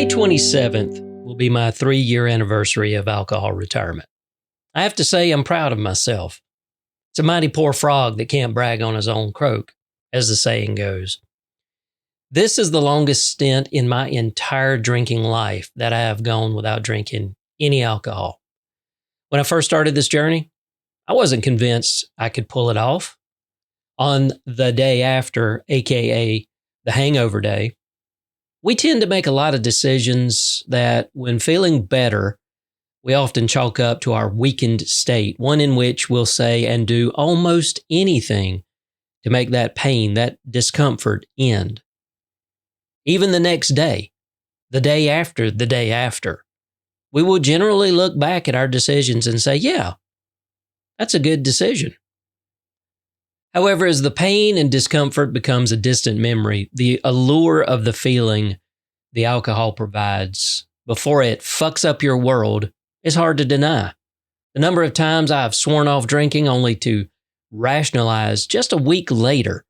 May 27th will be my 3-year anniversary of alcohol retirement. I have to say I'm proud of myself. It's a mighty poor frog that can't brag on his own croak, as the saying goes. This is the longest stint in my entire drinking life that I have gone without drinking any alcohol. When I first started this journey, I wasn't convinced I could pull it off. On the day after, aka the hangover day, we tend to make a lot of decisions that, when feeling better, we often chalk up to our weakened state, one in which we'll say and do almost anything to make that pain, that discomfort end. Even the next day, the day after, we will generally look back at our decisions and say, yeah, that's a good decision. However, as the pain and discomfort becomes a distant memory, the allure of the feeling the alcohol provides before it fucks up your world is hard to deny. The number of times I've sworn off drinking only to rationalize just a week later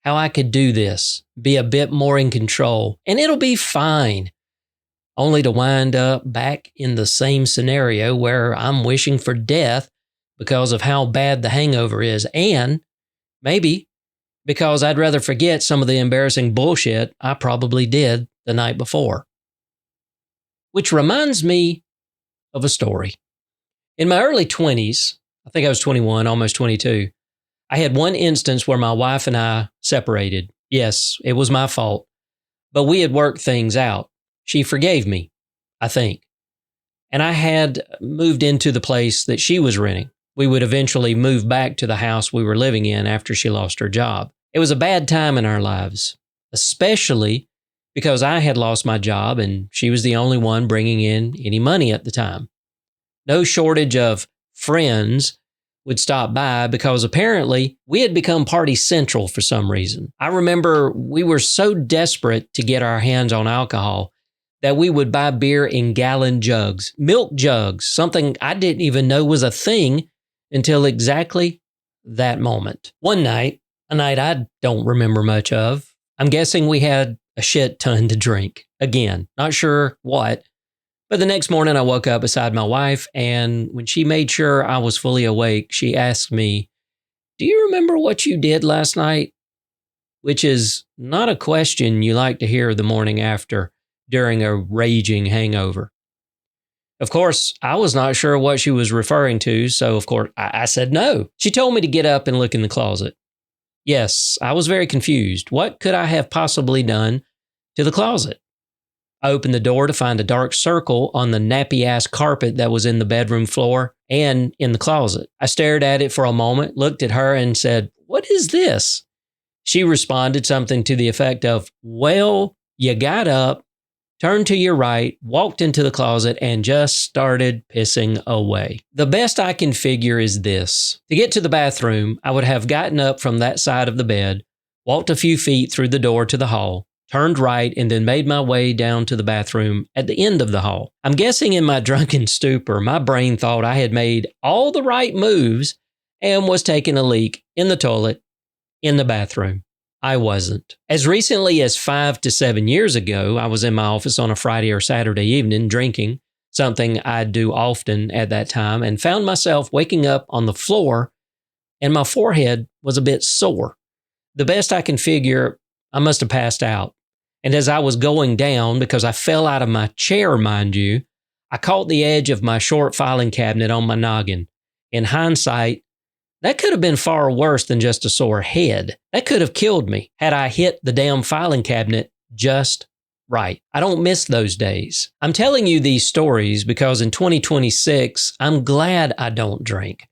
how I could do this, be a bit more in control, and it'll be fine, only to wind up back in the same scenario where I'm wishing for death because of how bad the hangover is, and maybe because I'd rather forget some of the embarrassing bullshit I probably did the night before. Which reminds me of a story. In my early 20s, I think I was 21, almost 22, I had one instance where my wife and I separated. Yes, it was my fault, but we had worked things out. She forgave me, I think. And I had moved into the place that she was renting. We would eventually move back to the house we were living in after she lost her job. It was a bad time in our lives, especially because I had lost my job and she was the only one bringing in any money at the time. No shortage of friends would stop by because apparently we had become party central for some reason. I remember we were so desperate to get our hands on alcohol that we would buy beer in gallon jugs, milk jugs, something I didn't even know was a thing until exactly that moment. One night, a night I don't remember much of, I'm guessing we had a shit ton to drink. Again, not sure what, but the next morning I woke up beside my wife, and when she made sure I was fully awake, she asked me, "Do you remember what you did last night?" Which is not a question you like to hear the morning after during a raging hangover. Of course, I was not sure what she was referring to, so of course I said no. She told me to get up and look in the closet. Yes, I was very confused. What could I have possibly done to the closet? I opened the door to find a dark circle on the nappy-ass carpet that was in the bedroom floor and in the closet. I stared at it for a moment, looked at her, and said, "What is this?" She responded something to the effect of, "Well, you got up, turned to your right, walked into the closet, and just started pissing away." The best I can figure is this. To get to the bathroom, I would have gotten up from that side of the bed, walked a few feet through the door to the hall, turned right, and then made my way down to the bathroom at the end of the hall. I'm guessing in my drunken stupor, my brain thought I had made all the right moves and was taking a leak in the toilet in the bathroom. I wasn't. As recently as 5 to 7 years ago, I was in my office on a Friday or Saturday evening drinking, something I'd do often at that time, and found myself waking up on the floor and my forehead was a bit sore. The best I can figure, I must have passed out. And as I was going down, because I fell out of my chair, mind you, I caught the edge of my short filing cabinet on my noggin. In hindsight, that could have been far worse than just a sore head. That could have killed me had I hit the damn filing cabinet just right. I don't miss those days. I'm telling you these stories because in 2026, I'm glad I don't drink.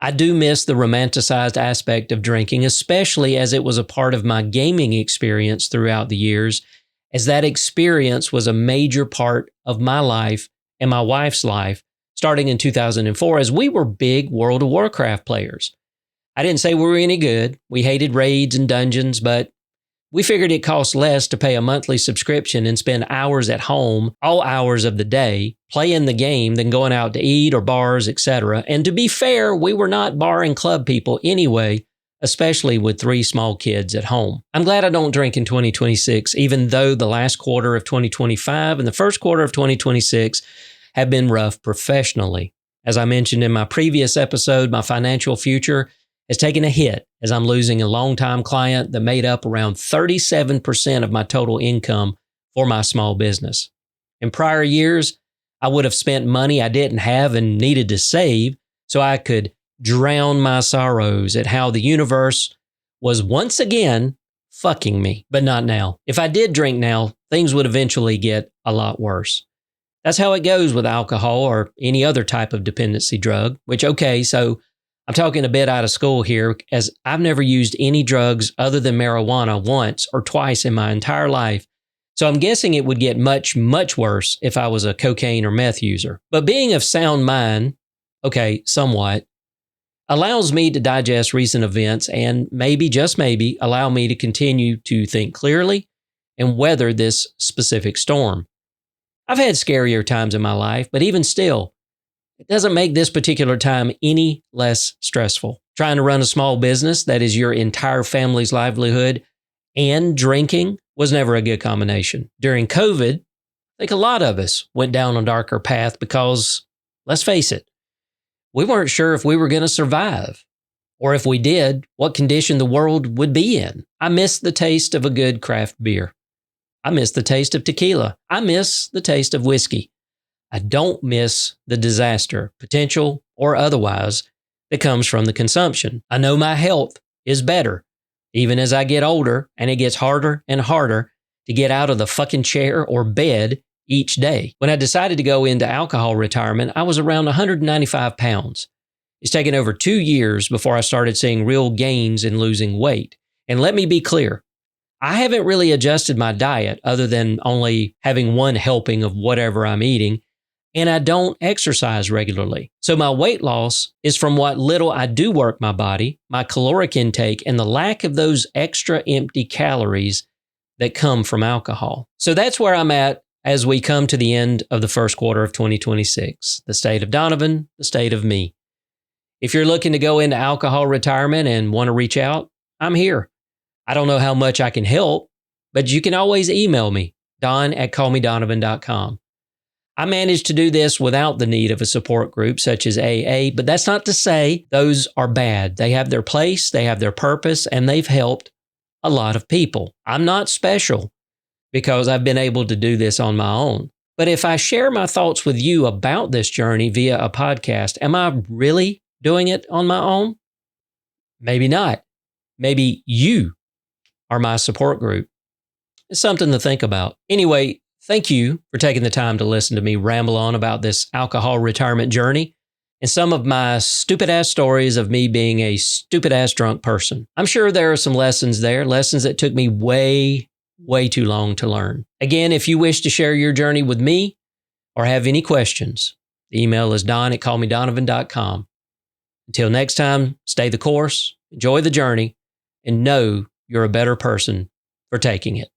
I do miss the romanticized aspect of drinking, especially as it was a part of my gaming experience throughout the years, as that experience was a major part of my life and my wife's life, starting in 2004, as we were big World of Warcraft players. I didn't say we were any good. We hated raids and dungeons, but we figured it cost less to pay a monthly subscription and spend hours at home, all hours of the day, playing the game than going out to eat or bars, etc. And to be fair, we were not bar and club people anyway, especially with 3 small kids at home. I'm glad I don't drink in 2026, even though the last quarter of 2025 and the first quarter of 2026 have been rough professionally. As I mentioned in my previous episode, my financial future has taken a hit as I'm losing a longtime client that made up around 37% of my total income for my small business. In prior years, I would have spent money I didn't have and needed to save so I could drown my sorrows at how the universe was once again fucking me, but not now. If I did drink now, things would eventually get a lot worse. That's how it goes with alcohol or any other type of dependency drug, which, okay, so I'm talking a bit out of school here, as I've never used any drugs other than marijuana once or twice in my entire life. So I'm guessing it would get much, much worse if I was a cocaine or meth user. But being of sound mind, okay, somewhat, allows me to digest recent events and maybe, just maybe, allow me to continue to think clearly and weather this specific storm. I've had scarier times in my life, but even still, it doesn't make this particular time any less stressful. Trying to run a small business that is your entire family's livelihood and drinking was never a good combination. During COVID, I think a lot of us went down a darker path because, let's face it, we weren't sure if we were going to survive, or if we did, what condition the world would be in. I miss the taste of a good craft beer. I miss the taste of tequila. I miss the taste of whiskey. I don't miss the disaster, potential or otherwise, that comes from the consumption. I know my health is better, even as I get older, and it gets harder and harder to get out of the fucking chair or bed each day. When I decided to go into alcohol retirement, I was around 195 pounds. It's taken over 2 years before I started seeing real gains in losing weight. And let me be clear, I haven't really adjusted my diet other than only having one helping of whatever I'm eating, and I don't exercise regularly. So my weight loss is from what little I do work my body, my caloric intake, and the lack of those extra empty calories that come from alcohol. So that's where I'm at as we come to the end of the first quarter of 2026. The state of Donovan, the state of me. If you're looking to go into alcohol retirement and want to reach out, I'm here. I don't know how much I can help, but you can always email me, don@callmedonovan.com. I managed to do this without the need of a support group such as AA, but that's not to say those are bad. They have their place, they have their purpose, and they've helped a lot of people. I'm not special because I've been able to do this on my own. But if I share my thoughts with you about this journey via a podcast, am I really doing it on my own? Maybe not. Maybe you are my support group. It's something to think about. Anyway, thank you for taking the time to listen to me ramble on about this alcohol retirement journey and some of my stupid-ass stories of me being a stupid-ass drunk person. I'm sure there are some lessons there, lessons that took me way too long to learn. Again, if you wish to share your journey with me or have any questions, the email is don@callmedonovan.com. Until next time, stay the course, enjoy the journey, and know you're a better person for taking it.